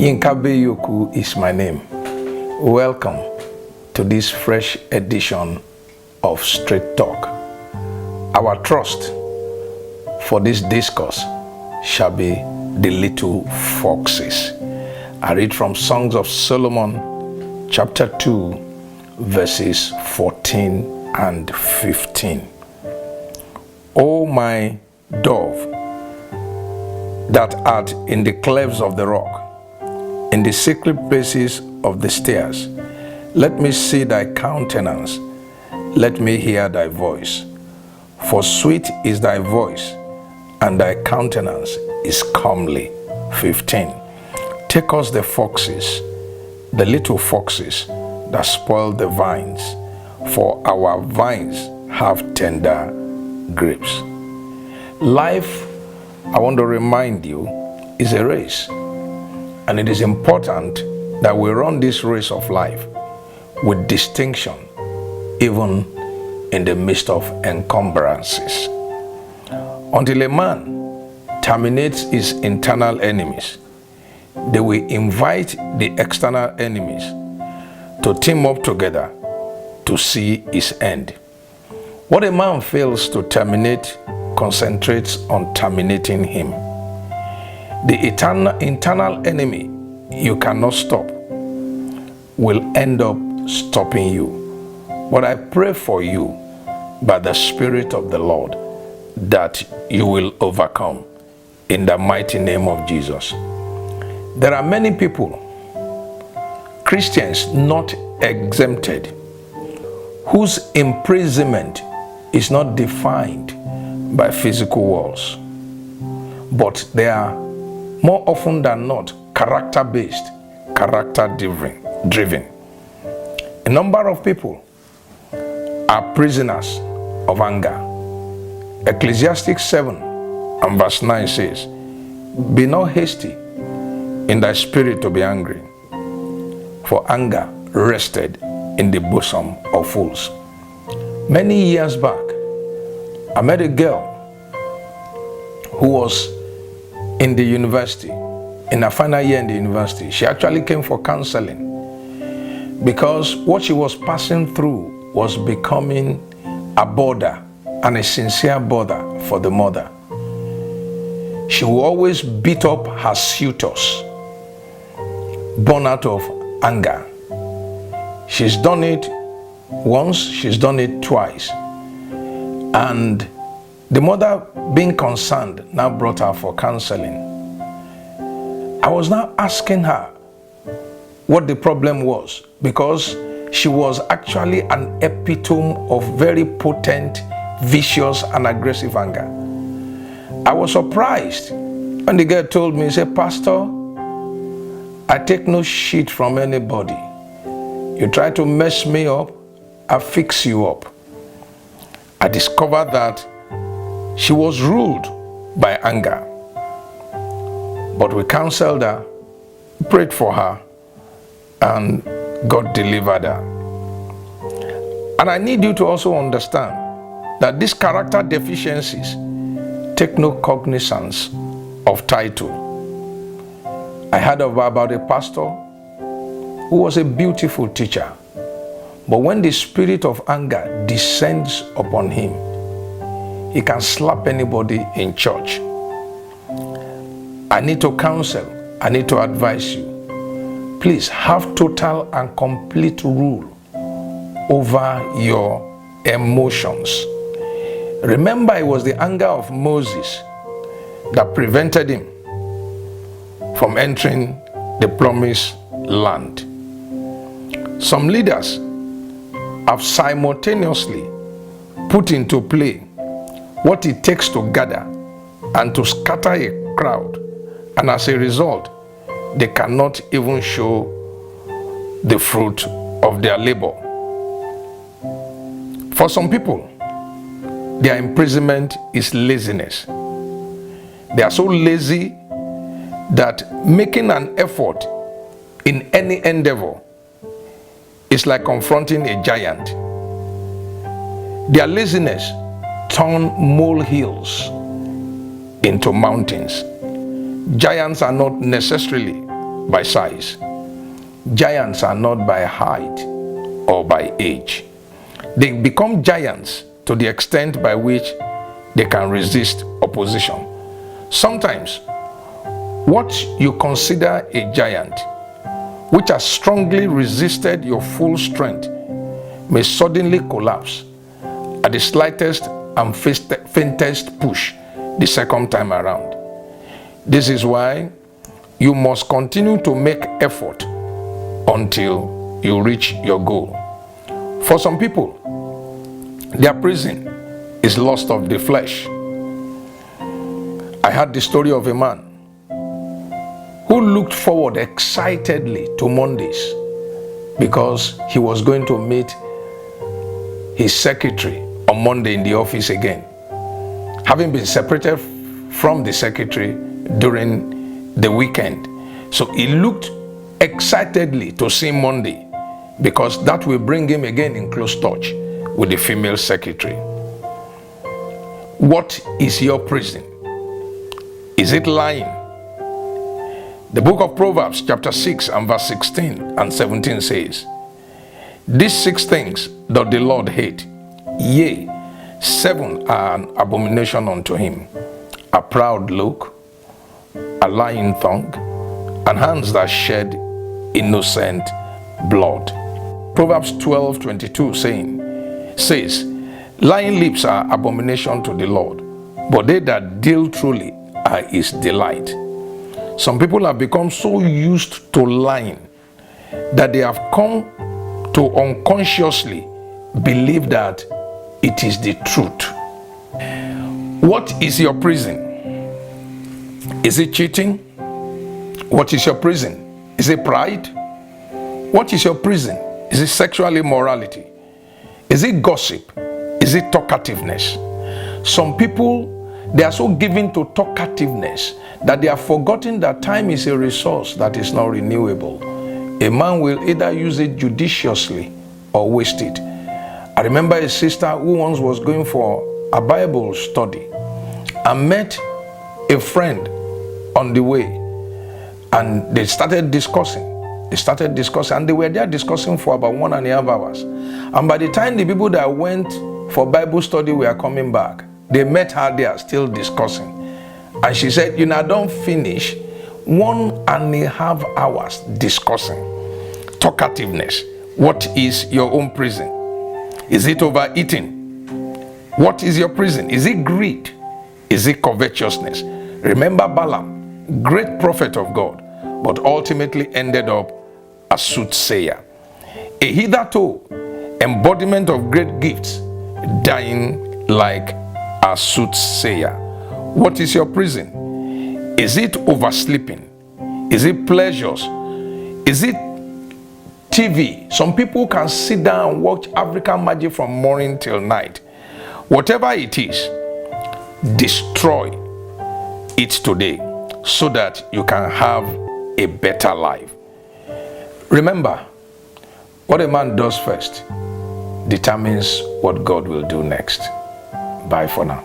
YINKA BEYIOKU is my name. Welcome to this fresh edition of Straight Talk. Our trust for this discourse shall be the little foxes. I read from Songs of Solomon, chapter 2, verses 14 and 15. O my dove, that art in the clefts of the rock, in the secret places of the stairs, let me see thy countenance, let me hear thy voice. For sweet is thy voice, and thy countenance is comely. 15. Take us the foxes, the little foxes that spoil the vines, for our vines have tender grapes. Life, I want to remind you, is a race. And it is important that we run this race of life with distinction, even in the midst of encumbrances. Until a man terminates his internal enemies, they will invite the external enemies to team up together to see his end. What a man fails to terminate concentrates on terminating him. The internal enemy you cannot stop will end up stopping you. But I pray for you by the Spirit of the Lord that you will overcome in the mighty name of Jesus. There are many people, Christians not exempted, whose imprisonment is not defined by physical walls, but they are more often than not character-based, character-driven. A number of people are prisoners of anger. Ecclesiastes 7 and verse 9 says, "Be not hasty in thy spirit to be angry, for anger rested in the bosom of fools." Many years back, I met a girl who was in the university, in her final year in the university. She actually came for counseling because what she was passing through was becoming a bother, and a sincere bother for the mother. She will always beat up her suitors, born out of anger. She's done it once, she's done it twice. And the mother, being concerned, now brought her for counseling. I was now asking her what the problem was, because she was actually an epitome of very potent, vicious, and aggressive anger. I was surprised when the girl told me, say, "Pastor, I take no shit from anybody. You try to mess me up, I fix you up." I discovered that she was ruled by anger. But we counseled her, prayed for her, and God delivered her. And I need you to also understand that these character deficiencies take no cognizance of title. I heard about a pastor who was a beautiful teacher, but when the spirit of anger descends upon him, he can slap anybody in church. I need to counsel, I need to advise you. Please have total and complete rule over your emotions. Remember, it was the anger of Moses that prevented him from entering the promised land. Some leaders have simultaneously put into play what it takes to gather and to scatter a crowd, and as a result, they cannot even show the fruit of their labor. For some people, their imprisonment is laziness. They are so lazy that making an effort in any endeavor is like confronting a giant. Their laziness turns molehills into mountains. Giants are not necessarily by size. Giants are not by height or by age. They become giants to the extent by which they can resist opposition. Sometimes, what you consider a giant, which has strongly resisted your full strength, may suddenly collapse at the slightest and faintest push the second time around. This is why you must continue to make effort until you reach your goal. For some people, their prison is lust of the flesh. I heard the story of a man who looked forward excitedly to Mondays because he was going to meet his secretary on Monday in the office again, having been separated from the secretary during the weekend. So he looked excitedly to see Monday because that will bring him again in close touch with the female secretary. What is your prison? Is it lying? The book of Proverbs chapter 6 and verse 16 and 17 says, "These 6 things doth the Lord hate, yea, 7 are an abomination unto him, a proud look, a lying tongue, and hands that shed innocent blood." Proverbs 12:22 says, "Lying lips are abomination to the Lord, but they that deal truly are his delight." Some people have become so used to lying that they have come to unconsciously believe that it is the truth. What is your prison? Is it cheating? What is your prison? Is it pride? What is your prison? Is it sexual immorality? Is it gossip? Is it talkativeness? Some people, they are so given to talkativeness that they have forgotten that time is a resource that is not renewable. A man will either use it judiciously or waste it. I remember a sister who once was going for a Bible study and met a friend on the way, and they started discussing and they were there discussing for about 1.5 hours. And by the time the people that went for Bible study were coming back, they met her there still discussing. And she said, I don't finish 1.5 hours discussing. Talkativeness. What is your own prison? Is it overeating? What is your prison? Is it greed? Is it covetousness? Remember Balaam, great prophet of God, but ultimately ended up a soothsayer. A hitherto embodiment of great gifts, dying like a soothsayer. What is your prison? Is it oversleeping? Is it pleasures? Is it TV? Some people can sit down and watch African Magic from morning till night. Whatever it is, destroy it today so that you can have a better life. Remember, what a man does first determines what God will do next. Bye for now.